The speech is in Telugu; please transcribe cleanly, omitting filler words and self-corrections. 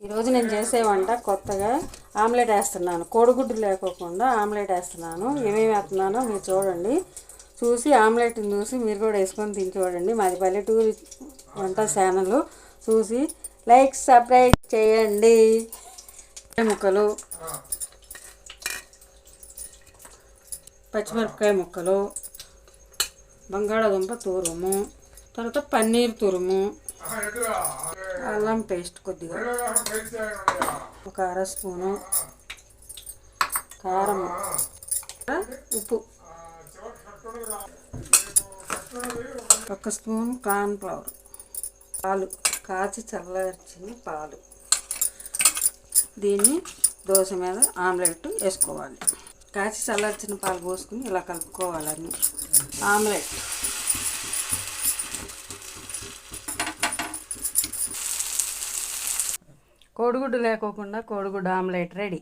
ఈరోజు నేను చేసే వంట కొత్తగా ఆమ్లెట్ వేస్తున్నాను. కోడిగుడ్డు లేకోకుండా ఆమ్లెట్ వేస్తున్నాను. ఏమేమి వేస్తున్నానో మీరు చూడండి. చూసి ఆమ్లెట్ని చూసి మీరు కూడా వేసుకొని తిని చూడండి. మాది పల్లెటూరు వంట ఛానల్. చూసి లైక్ సబ్స్క్రైబ్ చేయండి. ముక్కలు, పచ్చిమిరపకాయ ముక్కలు, బంగాళాదుంప తురుము, తర్వాత పన్నీర్ తురుము, అల్లం పేస్ట్ కొద్దిగా, ఒక అర స్పూను కారం, ఉప్పు, ఒక స్పూన్ కార్న్ఫ్లవర్, పాలు కాచి చల్లార్చిన పాలు. దీన్ని దోశ మీద ఆమ్లెట్ వేసుకోవాలి. కాచి చల్లార్చిన పాలు పోసుకుని ఇలా కలుపుకోవాలని. ఆమ్లెట్ కోడిగుడ్డు లేకోకుండా కోడిగుడ్డు ఆమ్లెట్ రెడీ.